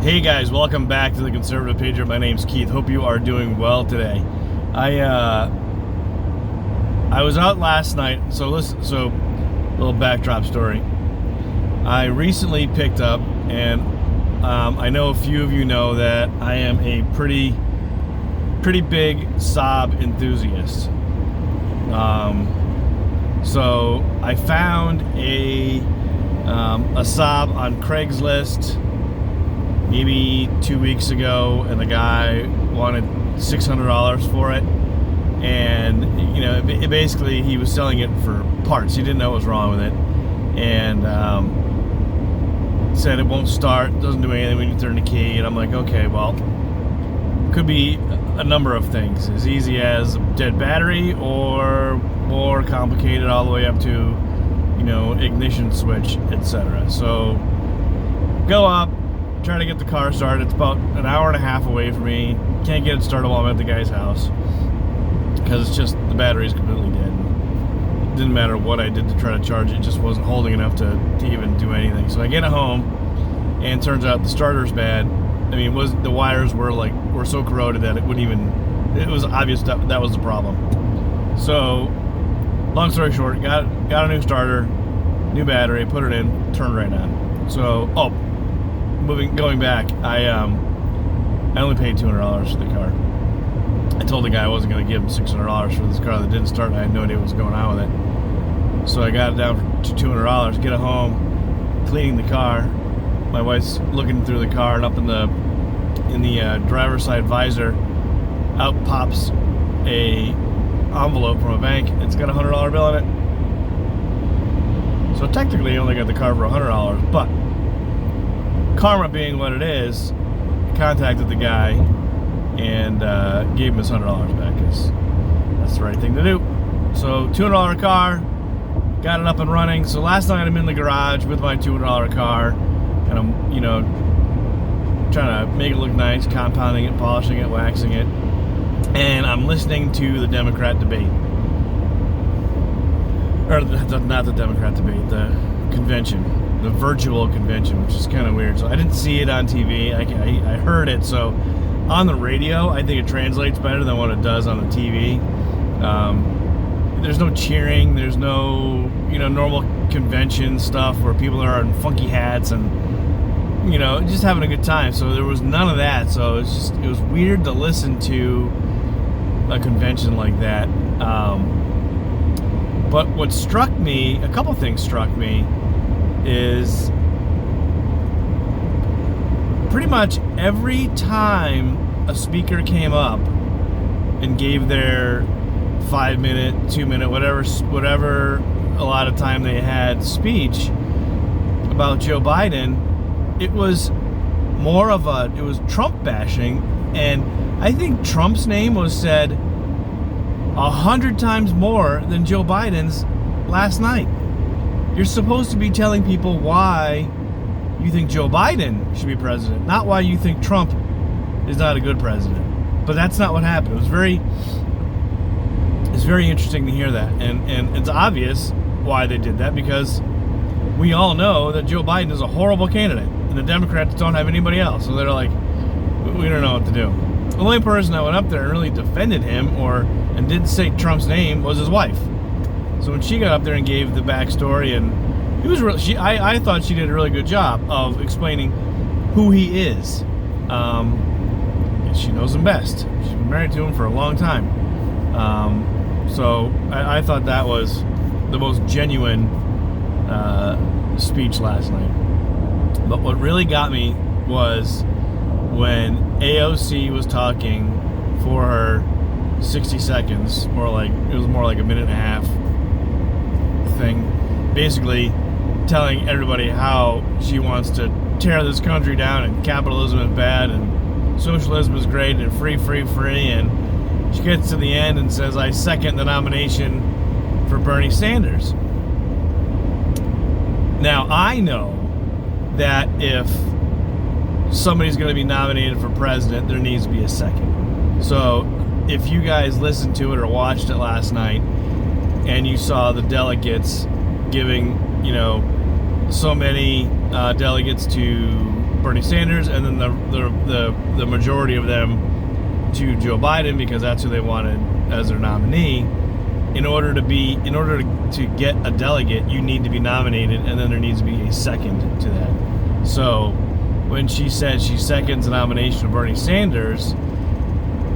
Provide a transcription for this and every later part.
Hey guys, welcome back to the Conservative Patriot. My name's Keith. Hope you are doing well today. I was out last night, so little backdrop story. I recently picked up, and I know a few of you know that I am a pretty big Saab enthusiast. So I found a Saab on Craigslist maybe 2 weeks ago, and the guy wanted $600 for it. And basically he was selling it for parts. He didn't know what was wrong with it, and said it won't start, doesn't do anything when you turn the key. And I'm like, okay, well, could be a number of things, as easy as a dead battery, or more complicated all the way up to ignition switch, etc. So go up, try to get the car started. It's about an hour and a half away from me. Can't get it started while I'm at the guy's house because it's just the battery's completely dead. It didn't matter what I did to try to charge it, it just wasn't holding enough to even do anything. So I get it home, and it turns out the starter's bad. I mean, the wires were so corroded that it was obvious that was the problem. So long story short, got a new starter, new battery, put it in, turned right on. So going back, I only paid $200 for the car. I told the guy I wasn't going to give him $600 for this car that didn't start, and I had no idea what was going on with it. So I got it down to $200. Get it home, cleaning the car. My wife's looking through the car, and up in the driver's side visor, out pops a envelope from a bank. It's got a $100 bill in it. So technically, I only got the car for $100, but karma being what it is, I contacted the guy and gave him his $100 back, because that's the right thing to do. So $200 car, got it up and running. So last night I'm in the garage with my $200 car, and I'm trying to make it look nice, compounding it, polishing it, waxing it, and I'm listening to the Democrat debate, or not the Democrat debate, the convention, the virtual convention, which is kind of weird. So I didn't see it on TV. I heard it. So on the radio, I think it translates better than what it does on the TV. There's no cheering. There's no normal convention stuff where people are in funky hats and just having a good time. So there was none of that. So it was weird to listen to a convention like that. But what struck me, a couple things struck me, is pretty much every time a speaker came up and gave their 5-minute, 2-minute, whatever a lot of time they had speech about Joe Biden, it was it was Trump bashing, and I think Trump's name was said 100 times more than Joe Biden's last night. You're supposed to be telling people why you think Joe Biden should be president, not why you think Trump is not a good president. But that's not what happened. It's very interesting to hear that, and it's obvious why they did that, because we all know that Joe Biden is a horrible candidate, and the Democrats don't have anybody else. So they're like, we don't know what to do. The only person that went up there and really defended him and didn't say Trump's name was his wife. So when she got up there and gave the backstory, and it was I thought she did a really good job of explaining who he is. She knows him best. She's been married to him for a long time. So I thought that was the most genuine speech last night. But what really got me was when AOC was talking for her 60 seconds, it was more like a minute and a half thing, basically telling everybody how she wants to tear this country down, and capitalism is bad, and socialism is great, and free, and she gets to the end and says, I second the nomination for Bernie Sanders. Now, I know that if somebody's going to be nominated for president, there needs to be a second. So if you guys listened to it or watched it last night, and you saw the delegates giving, so many delegates to Bernie Sanders, and then the majority of them to Joe Biden, because that's who they wanted as their nominee. In order to get a delegate, you need to be nominated, and then there needs to be a second to that. So when she said she seconds the nomination of Bernie Sanders,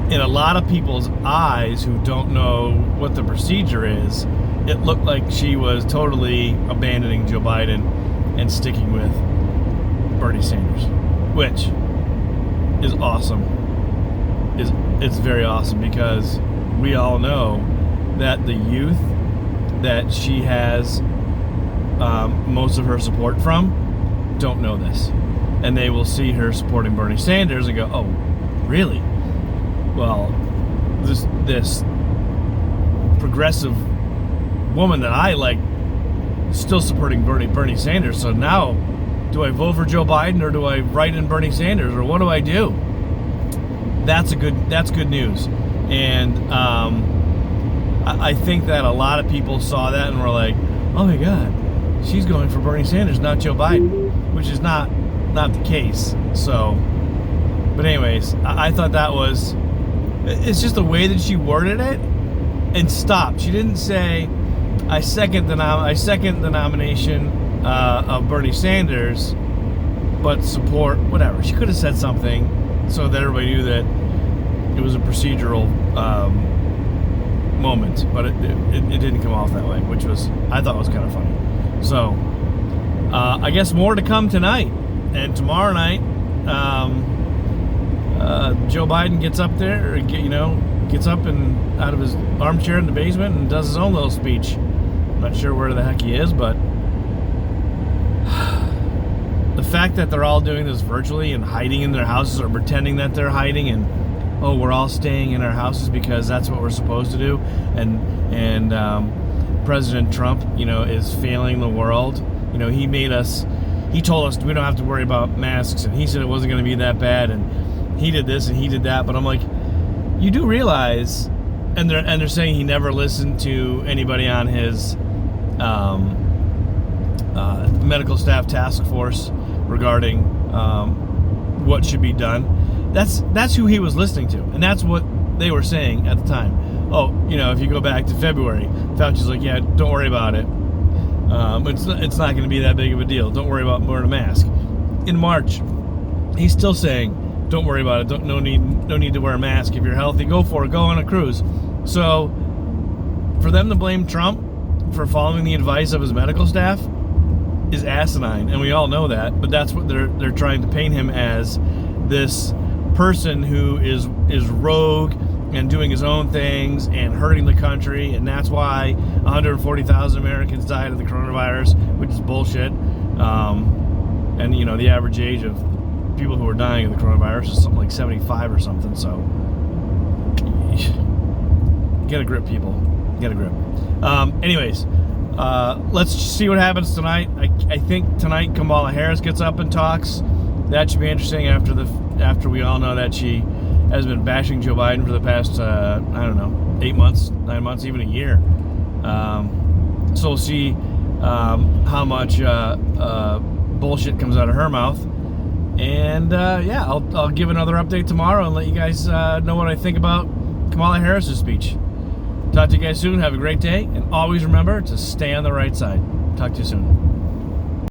in a lot of people's eyes who don't know what the procedure is, it looked like she was totally abandoning Joe Biden and sticking with Bernie Sanders, which is awesome. It's very awesome, because we all know that the youth that she has most of her support from don't know this, and they will see her supporting Bernie Sanders and go, "Oh, really? Well, this progressive woman that I like still supporting Bernie Sanders. So now, do I vote for Joe Biden, or do I write in Bernie Sanders, or what do I do?" That's good news, and I think that a lot of people saw that and were like, "Oh my God, she's going for Bernie Sanders, not Joe Biden," which is not the case. So, but anyways, I thought that was, it's just the way that she worded it and stopped. She didn't say, I second the nomination of Bernie Sanders, but support whatever. She could have said something so that everybody knew that it was a procedural moment, but it didn't come off that way, which I thought was kind of funny. So I guess more to come tonight, and tomorrow night Joe Biden gets up there, gets up and out of his armchair in the basement and does his own little speech. Not sure where the heck he is, but the fact that they're all doing this virtually and hiding in their houses, or pretending that they're hiding, and we're all staying in our houses because that's what we're supposed to do, and President Trump, is failing the world. He told us we don't have to worry about masks, and he said it wasn't going to be that bad, and he did this and he did that. But I'm like, you do realize, and they're saying he never listened to anybody on his medical staff task force regarding what should be done. That's who he was listening to, and that's what they were saying at the time. If you go back to February, Fauci's like, yeah, don't worry about it. It's not going to be that big of a deal. Don't worry about wearing a mask. In March, he's still saying, don't worry about it. No need to wear a mask. If you're healthy, go for it. Go on a cruise. So, for them to blame Trump for following the advice of his medical staff is asinine, and we all know that. But that's what they're trying to paint him as, this person who is rogue and doing his own things and hurting the country, and that's why 140,000 Americans died of the coronavirus, which is bullshit. And the average age of people who are dying of the coronavirus is something like 75 or something. So get a grip, people. Get a grip. Anyways, let's see what happens tonight. I think tonight Kamala Harris gets up and talks. That should be interesting after we all know that she has been bashing Joe Biden for the past, 8 months, 9 months, even a year. So we'll see how much bullshit comes out of her mouth. And I'll give another update tomorrow and let you guys know what I think about Kamala Harris's speech. Talk to you guys soon. Have a great day. And always remember to stay on the right side. Talk to you soon.